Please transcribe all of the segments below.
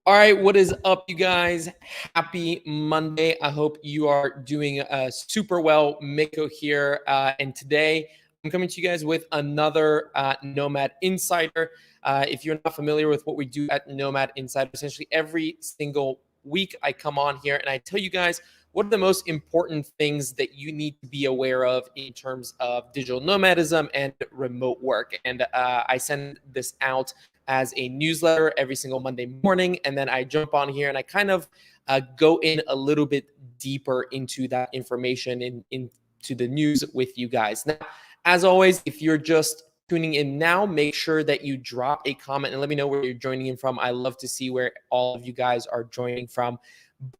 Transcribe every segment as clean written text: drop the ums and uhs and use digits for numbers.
All right, what is up, you guys? Happy Monday. I hope you are doing super well. Miko here, and today I'm coming to you guys with another Nomad Insider. If you're not familiar with what we do at Nomad Insider, essentially every single week I come on here and I tell you guys what are the most important things that you need to be aware of in terms of digital nomadism and remote work. And I send this out as a newsletter every single Monday morning. And then I jump on here and I kind of go in a little bit deeper into that information into the news with you guys. Now, as always, if you're just tuning in now, make sure that you drop a comment and let me know where you're joining in from. I love to see where all of you guys are joining from.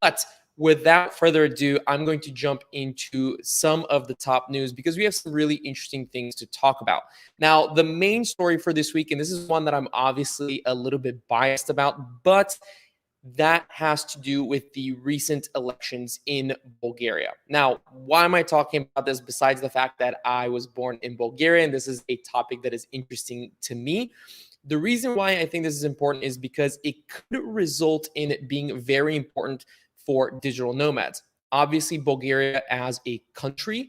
But without further ado, I'm going to jump into some of the top news because we have some really interesting things to talk about. Now, the main story for this week, and this is one that I'm obviously a little bit biased about, but that has to do with the recent elections in Bulgaria. Now, why am I talking about this besides the fact that I was born in Bulgaria and this is a topic that is interesting to me? The reason why I think this is important is because it could result in it being very important for digital nomads. Obviously, Bulgaria as a country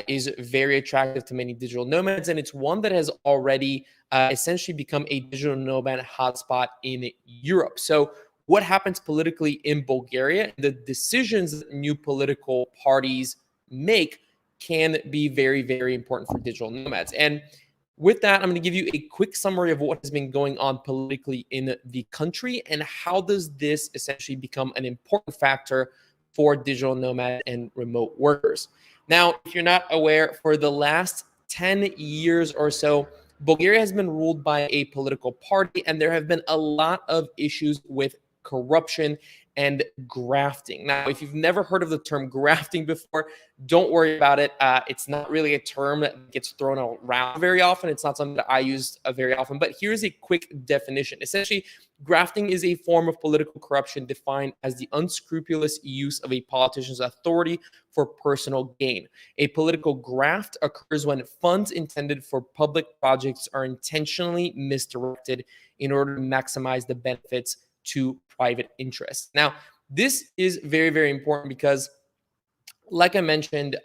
is very attractive to many digital nomads, and it's one that has already essentially become a digital nomad hotspot in Europe. So, what happens politically in Bulgaria, the decisions that new political parties make can be very, very important for digital nomads. And with that, I'm going to give you a quick summary of what has been going on politically in the country and how does this essentially become an important factor for digital nomad and remote workers. Now, if you're not aware, for the last 10 years or so, Bulgaria has been ruled by a political party, and there have been a lot of issues with corruption and grafting. Now, if you've never heard of the term grafting before, don't worry about it. It's not really a term that gets thrown around very often. It's not something that I use very often, but here's a quick definition. Essentially, grafting is a form of political corruption defined as the unscrupulous use of a politician's authority for personal gain. A political graft occurs when funds intended for public projects are intentionally misdirected in order to maximize the benefits to private interests. Now, this is very, very important because, like I mentioned,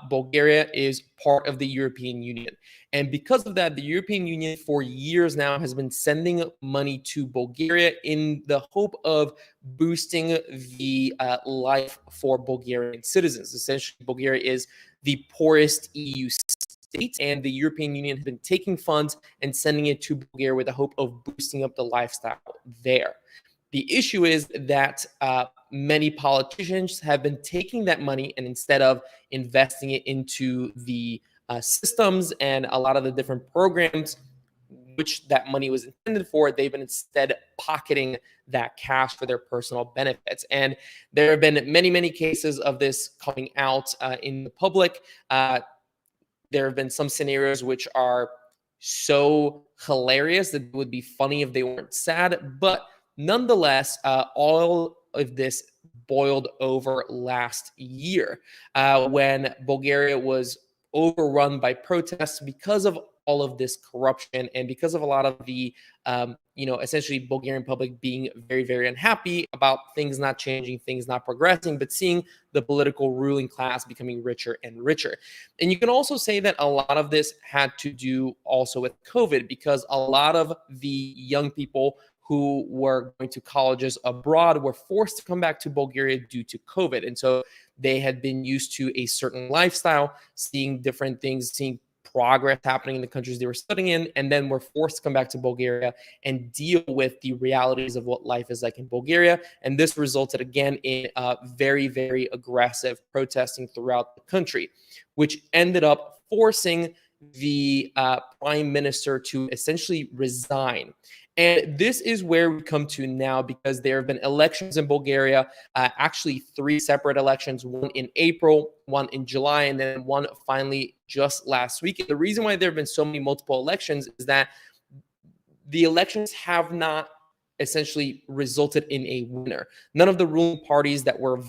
Bulgaria is part of the European Union. And because of that, the European Union for years now has been sending money to Bulgaria in the hope of boosting the life for Bulgarian citizens. Essentially, Bulgaria is the poorest EU state, and the European Union has been taking funds and sending it to Bulgaria with the hope of boosting up the lifestyle there. The issue is that many politicians have been taking that money and instead of investing it into the systems and a lot of the different programs which that money was intended for, they've been instead pocketing that cash for their personal benefits. And there have been many, many cases of this coming out in the public. There have been some scenarios which are so hilarious that it would be funny if they weren't sad, but nonetheless, all of this boiled over last year when Bulgaria was overrun by protests because of all of this corruption and because of a lot of the, essentially Bulgarian public being very, very unhappy about things not changing, things not progressing, but seeing the political ruling class becoming richer and richer. And you can also say that a lot of this had to do also with COVID because a lot of the young people who were going to colleges abroad were forced to come back to Bulgaria due to COVID. And so they had been used to a certain lifestyle, seeing different things, seeing progress happening in the countries they were studying in, and then were forced to come back to Bulgaria and deal with the realities of what life is like in Bulgaria. And this resulted again in very, very aggressive protesting throughout the country, which ended up forcing the prime minister to essentially resign. And this is where we come to now because there have been elections in Bulgaria, actually 3 separate elections, one in April, one in July, and then one finally just last week. And the reason why there have been so many multiple elections is that the elections have not essentially resulted in a winner. None of the parties that were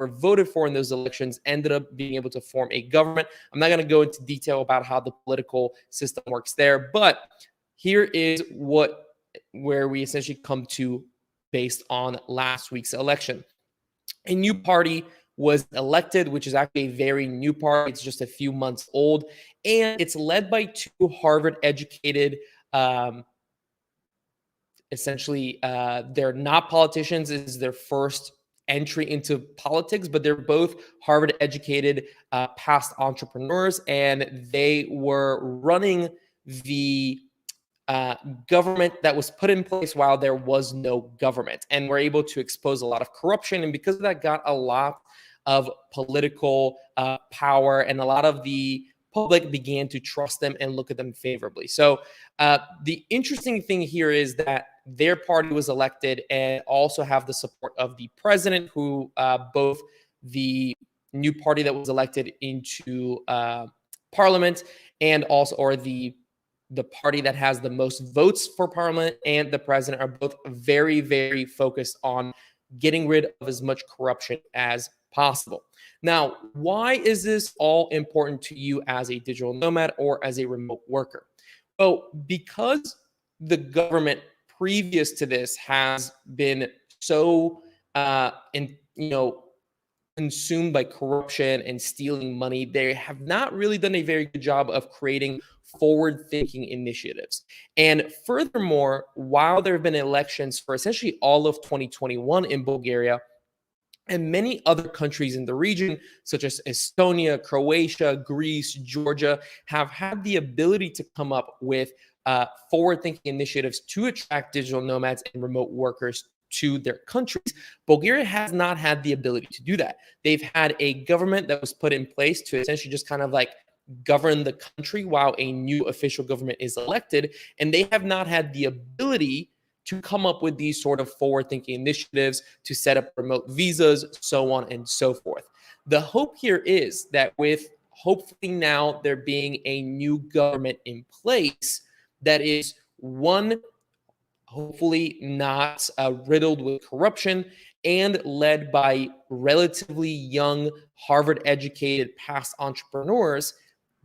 voted for in those elections ended up being able to form a government. I'm not going to go into detail about how the political system works there, but here is where we essentially come to based on last week's election. A new party was elected, which is actually a very new party. It's just a few months old, and it's led by two Harvard-educated, essentially, they're not politicians. This is their first entry into politics, but they're both Harvard-educated, past entrepreneurs, and they were running the government that was put in place while there was no government, and were able to expose a lot of corruption. And because of that, got a lot of political power, and a lot of the public began to trust them and look at them favorably. So the interesting thing here is that their party was elected and also have the support of the president, who both the new party that was elected into parliament, and also, or the party that has the most votes for parliament, and the president are both very, very focused on getting rid of as much corruption as possible. Now, why is this all important to you as a digital nomad or as a remote worker? Well, because the government previous to this has been so consumed by corruption and stealing money, they have not really done a very good job of creating forward-thinking initiatives. And furthermore, while there have been elections for essentially all of 2021 in Bulgaria and many other countries in the region, such as Estonia, Croatia, Greece, Georgia, have had the ability to come up with forward-thinking initiatives to attract digital nomads and remote workers to their countries, Bulgaria has not had the ability to do that. They've had a government that was put in place to essentially just kind of like govern the country while a new official government is elected, and they have not had the ability to come up with these sort of forward-thinking initiatives to set up remote visas, so on and so forth. The hope here is that with hopefully now there being a new government in place that is, one, hopefully not riddled with corruption, and led by relatively young Harvard-educated past entrepreneurs,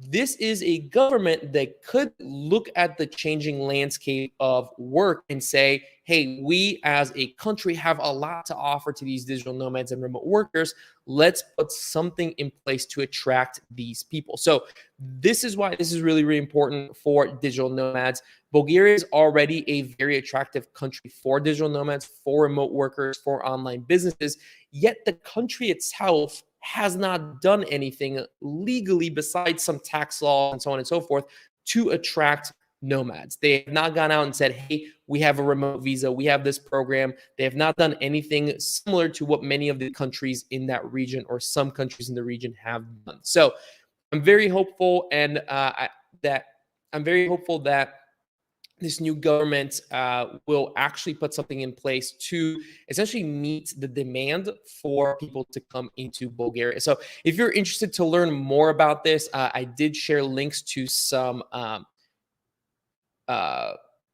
this is a government that could look at the changing landscape of work and say, hey, we as a country have a lot to offer to these digital nomads and remote workers. Let's put something in place to attract these people. So this is why this is really, really important for digital nomads. Bulgaria is already a very attractive country for digital nomads, for remote workers, for online businesses, yet the country itself has not done anything legally besides some tax law and so on and so forth to attract nomads. They have not gone out and said, hey, we have a remote visa, we have this program. They have not done anything similar to what many of the countries in that region, or some countries in the region, have done. So I'm very hopeful, and I'm very hopeful that this new government will actually put something in place to essentially meet the demand for people to come into Bulgaria. So if you're interested to learn more about this, I did share links to some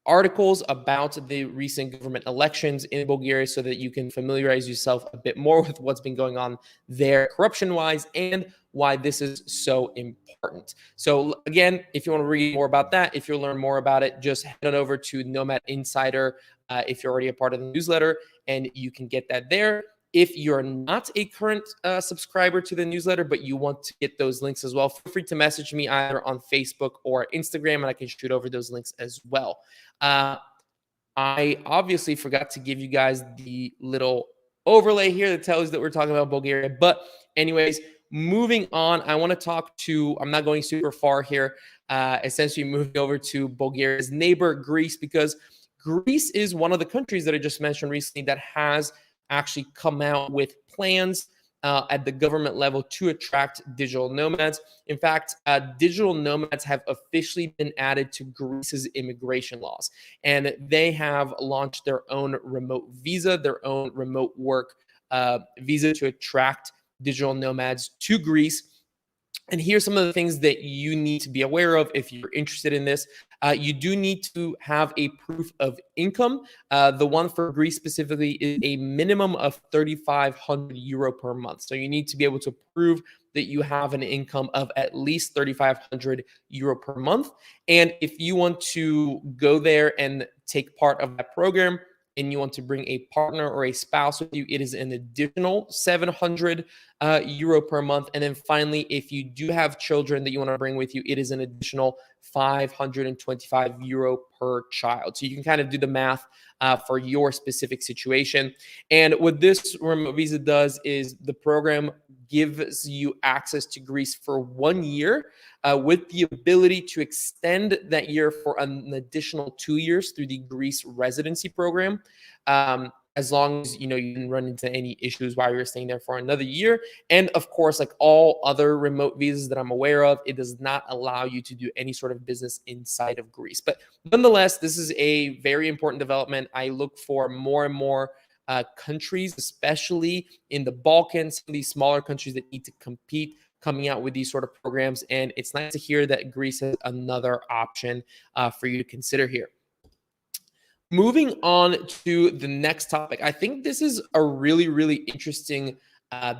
articles about the recent government elections in Bulgaria so that you can familiarize yourself a bit more with what's been going on there corruption-wise and why this is so important. So again, if you want to read more about that, if you learn more about it, just head on over to Nomad Insider if you're already a part of the newsletter, and you can get that there. If you're not a current subscriber to the newsletter, but you want to get those links as well, feel free to message me either on Facebook or Instagram, and I can shoot over those links as well. I obviously forgot to give you guys the little overlay here that tells you that we're talking about Bulgaria. But anyways, moving on, I want to talk to, I'm not going super far here, essentially moving over to Bulgaria's neighbor, Greece, because Greece is one of the countries that I just mentioned recently that has actually come out with plans at the government level to attract digital nomads. In fact, digital nomads have officially been added to Greece's immigration laws, and they have launched their own remote visa, their own remote work visa to attract digital nomads to Greece. And here's some of the things that you need to be aware of if you're interested in this. You do need to have a proof of income. The one for Greece specifically is a minimum of 3,500 euro per month. So you need to be able to prove that you have an income of at least 3,500 euro per month. And if you want to go there and take part of that program, and you want to bring a partner or a spouse with you, it is an additional 700 euro per month. And then finally, if you do have children that you want to bring with you, it is an additional 525 euro per child. So you can kind of do the math for your specific situation. And what this remote visa does is the program gives you access to Greece for 1 year with the ability to extend that year for an additional 2 years through the Greece residency program. As long as you didn't run into any issues while you're staying there for another year. And of course, like all other remote visas that I'm aware of, it does not allow you to do any sort of business inside of Greece. But nonetheless, this is a very important development. I look for more and more countries, especially in the Balkans, some of these smaller countries that need to compete, coming out with these sort of programs. And it's nice to hear that Greece has another option for you to consider here. Moving on to the next topic, I think this is a really, really interesting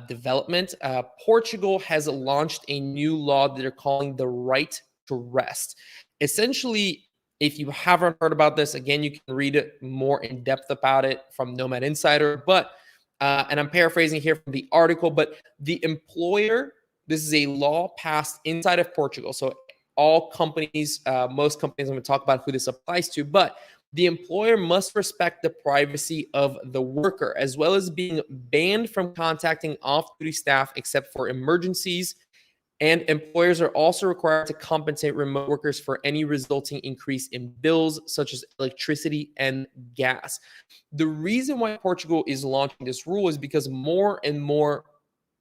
development. Portugal has launched a new law that they're calling the right to rest. Essentially, if you haven't heard about this, again, you can read it more in depth about it from Nomad Insider. But, and I'm paraphrasing here from the article, but the employer, this is a law passed inside of Portugal. So all companies, most companies, I'm going to talk about who this applies to, but the employer must respect the privacy of the worker, as well as being banned from contacting off-duty staff except for emergencies. And employers are also required to compensate remote workers for any resulting increase in bills, such as electricity and gas. The reason why Portugal is launching this rule is because more and more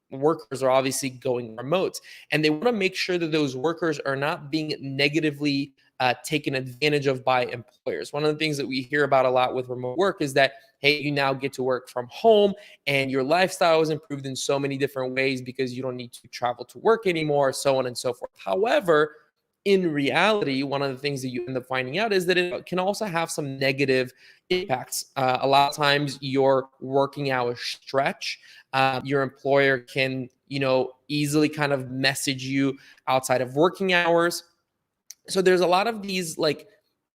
workers are obviously going remote, and they want to make sure that those workers are not being negatively taken advantage of by employers. One of the things that we hear about a lot with remote work is that, hey, you now get to work from home and your lifestyle is improved in so many different ways because you don't need to travel to work anymore, so on and so forth. However, in reality, one of the things that you end up finding out is that it can also have some negative impacts. A lot of times your working hours stretch. Your employer can, easily kind of message you outside of working hours. So there's a lot of these like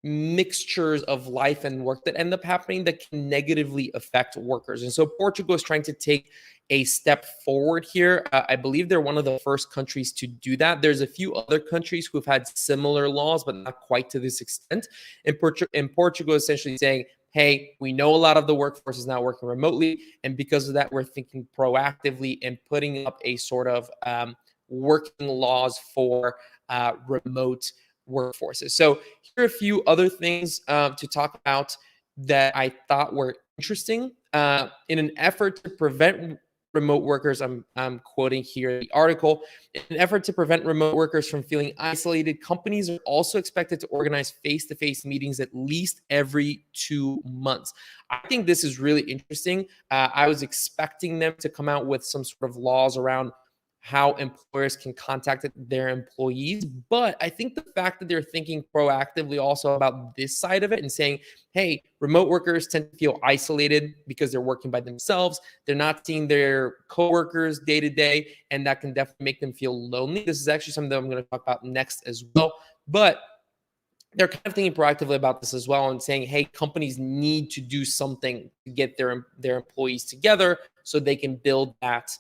mixtures of life and work that end up happening that can negatively affect workers. And so Portugal is trying to take a step forward here. I believe they're one of the first countries to do that. There's a few other countries who've had similar laws, but not quite to this extent. And Portugal is essentially saying, hey, we know a lot of the workforce is now working remotely. And because of that, we're thinking proactively and putting up a sort of working laws for remote workforces. So here are a few other things to talk about that I thought were interesting. In an effort to prevent remote workers, I'm quoting here the article, in an effort to prevent remote workers from feeling isolated, companies are also expected to organize face-to-face meetings at least every 2 months. I think this is really interesting. I was expecting them to come out with some sort of laws around how employers can contact their employees. But I think the fact that they're thinking proactively also about this side of it and saying, hey, remote workers tend to feel isolated because they're working by themselves. They're not seeing their coworkers day to day, and that can definitely make them feel lonely. This is actually something that I'm going to talk about next as well. But they're kind of thinking proactively about this as well and saying, hey, companies need to do something to get their employees together so they can build that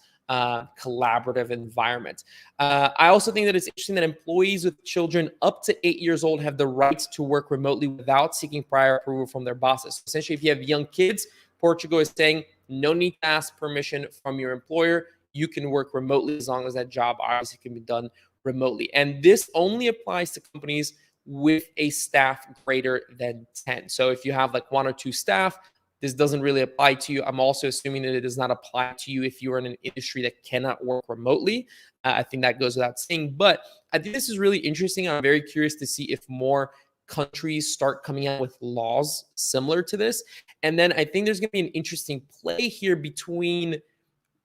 collaborative environment. I also think that it's interesting that employees with children up to 8 years old have the right to work remotely without seeking prior approval from their bosses. Essentially, if you have young kids, Portugal is saying no need to ask permission from your employer. You can work remotely as long as that job obviously can be done remotely. And this only applies to companies with a staff greater than 10. So if you have like 1 or 2 staff, this doesn't really apply to you. I'm also assuming that it does not apply to you if you are in an industry that cannot work remotely. I think that goes without saying, but I think this is really interesting. I'm very curious to see if more countries start coming out with laws similar to this. And then I think there's going to be an interesting play here between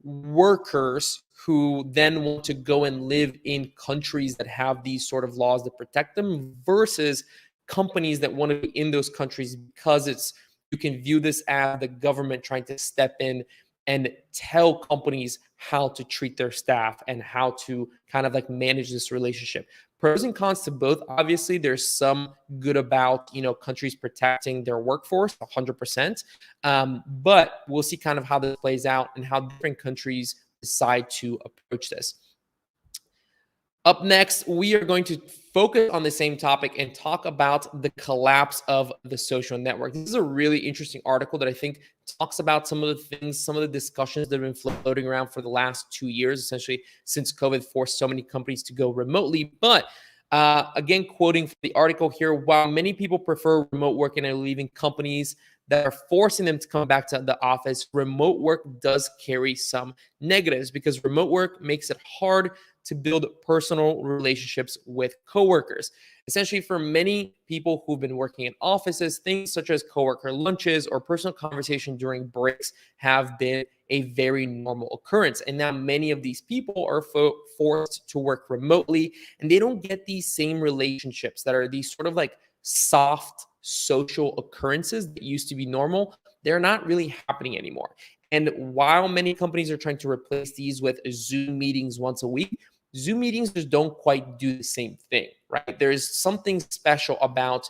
workers who then want to go and live in countries that have these sort of laws that protect them versus companies that want to be in those countries because you can view this as the government trying to step in and tell companies how to treat their staff and how to kind of like manage this relationship. Pros and cons to both. Obviously, there's some good about, countries protecting their workforce 100%. But we'll see kind of how this plays out and how different countries decide to approach this. Up next, we are going to focus on the same topic and talk about the collapse of the social network. This is a really interesting article that I think talks about some of the things, some of the discussions that have been floating around for the last 2 years, essentially since COVID forced so many companies to go remotely. But again, quoting from the article here, while many people prefer remote work and are leaving companies that are forcing them to come back to the office, remote work does carry some negatives because remote work makes it hard to build personal relationships with coworkers. Essentially, for many people who've been working in offices, things such as coworker lunches or personal conversation during breaks have been a very normal occurrence. And now many of these people are forced to work remotely, and they don't get these same relationships that are these sort of like soft social occurrences that used to be normal. They're not really happening anymore. And while many companies are trying to replace these with Zoom meetings once a week, Zoom meetings just don't quite do the same thing, right? There is something special about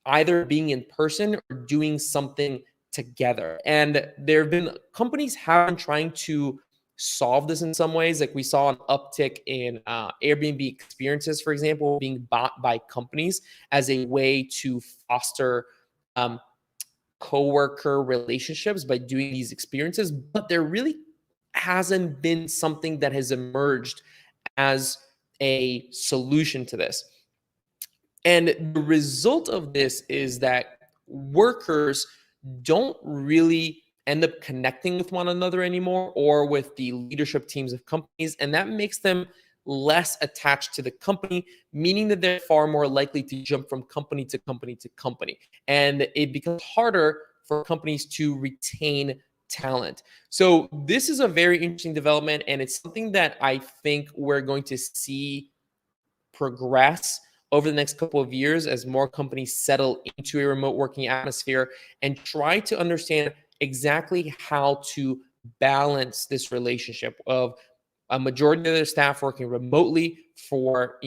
either being in person or doing something together. And there have been companies have been trying to solve this in some ways. Like we saw an uptick in Airbnb experiences, for example, being bought by companies as a way to foster coworker relationships by doing these experiences. But there really hasn't been something that has emerged as a solution to this. And the result of this is that workers don't really end up connecting with one another anymore or with the leadership teams of companies. And that makes them less attached to the company, meaning that they're far more likely to jump from company to company to company. And it becomes harder for companies to retain talent. So this is a very interesting development, and it's something that I think we're going to see progress over the next couple of years as more companies settle into a remote working atmosphere and try to understand exactly how to balance this relationship of a majority of their staff working remotely for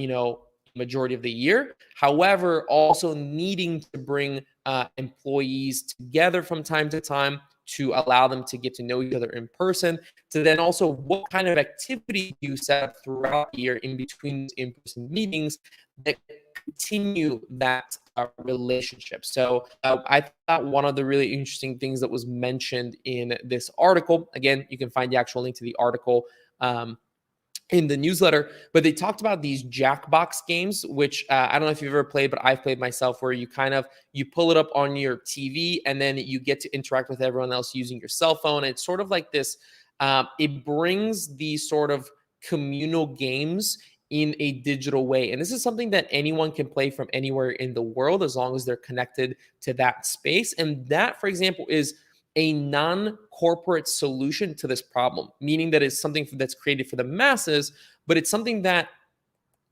majority of the year, however also needing to bring employees together from time to time to allow them to get to know each other in person, to then also what kind of activity you set up throughout the year in between in-person meetings that continue that relationship. So I thought one of the really interesting things that was mentioned in this article, again, you can find the actual link to the article in the newsletter, but they talked about these Jackbox games, which I don't know if you've ever played, but I've played myself, where you pull it up on your TV and then you get to interact with everyone else using your cell phone. It's sort of like this, it brings these sort of communal games in a digital way. And this is something that anyone can play from anywhere in the world as long as they're connected to that space. And that, for example, is a non-corporate solution to this problem, meaning that it's something that's created for the masses, but it's something that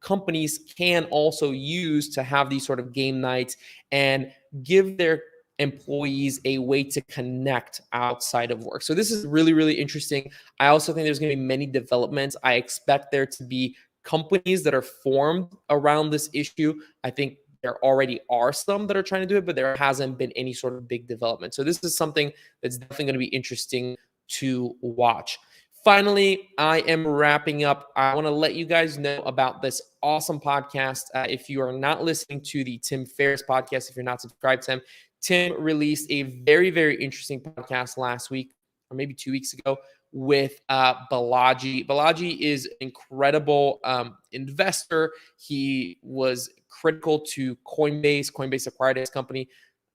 companies can also use to have these sort of game nights and give their employees a way to connect outside of work. So this is really, really interesting. I also think there's going to be many developments. I expect there to be companies that are formed around this issue. I think there already are some that are trying to do it, but there hasn't been any sort of big development. So this is something that's definitely going to be interesting to watch. Finally, I am wrapping up. I want to let you guys know about this awesome podcast. If you are not listening to the Tim Ferriss podcast, if you're not subscribed to him, Tim released a very, very interesting podcast last week or maybe 2 weeks ago with Balaji. Balaji is an incredible investor. He was critical to Coinbase. Coinbase acquired his company.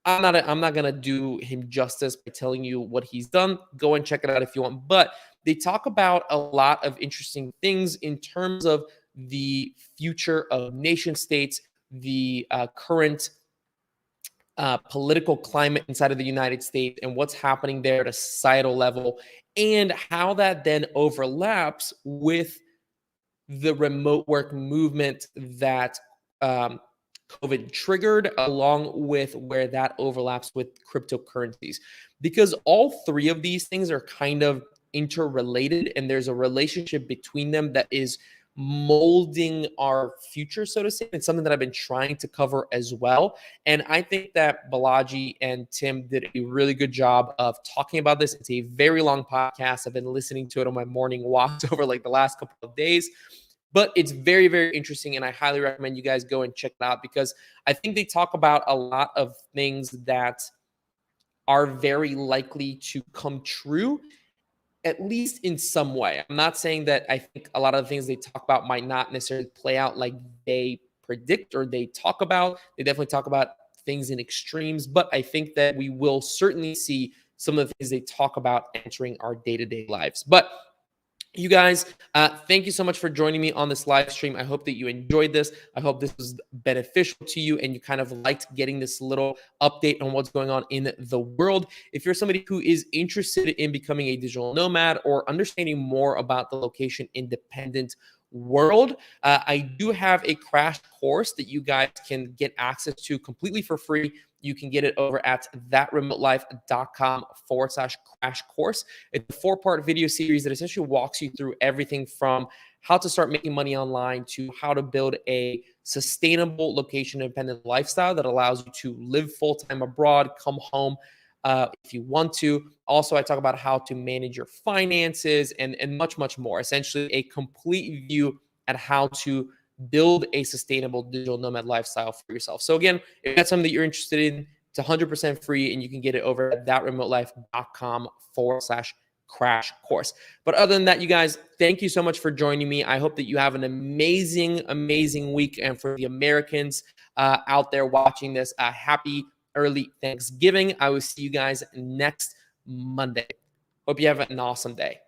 I'm not gonna do him justice by telling you what he's done. Go and check it out if you want. But they talk about a lot of interesting things in terms of the future of nation states, the current political climate inside of the United States and what's happening there at a societal level, and how that then overlaps with the remote work movement that COVID triggered, along with where that overlaps with cryptocurrencies. Because all three of these things are kind of interrelated, and there's a relationship between them that is molding our future, so to say. It's something that I've been trying to cover as well. And I think that Balaji and Tim did a really good job of talking about this. It's a very long podcast. I've been listening to it on my morning walks over like the last couple of days. But it's very, very interesting. And I highly recommend you guys go and check it out because I think they talk about a lot of things that are very likely to come true, at least in some way. I'm not saying that I think a lot of the things they talk about might not necessarily play out like they predict or they talk about. They definitely talk about things in extremes, but I think that we will certainly see some of the things they talk about entering our day-to-day lives. But you guys, thank you so much for joining me on this live stream. I hope that you enjoyed this. I hope this was beneficial to you and you kind of liked getting this little update on what's going on in the world. If you're somebody who is interested in becoming a digital nomad or understanding more about the location independent world, I do have a crash course that you guys can get access to completely for free. You can get it over at thatremotelife.com/crash course. It's a 4-part video series that essentially walks you through everything from how to start making money online to how to build a sustainable location independent lifestyle that allows you to live full-time abroad, come home if you want to. Also, I talk about how to manage your finances and much, much more. Essentially, a complete view at how to build a sustainable digital nomad lifestyle for yourself. So again, if that's something that you're interested in, it's 100% free and you can get it over at thatremotelife.com/crash course. But other than that, you guys, thank you so much for joining me. I hope that you have an amazing, amazing week. And for the Americans out there watching this, happy early Thanksgiving. I will see you guys next Monday. Hope you have an awesome day.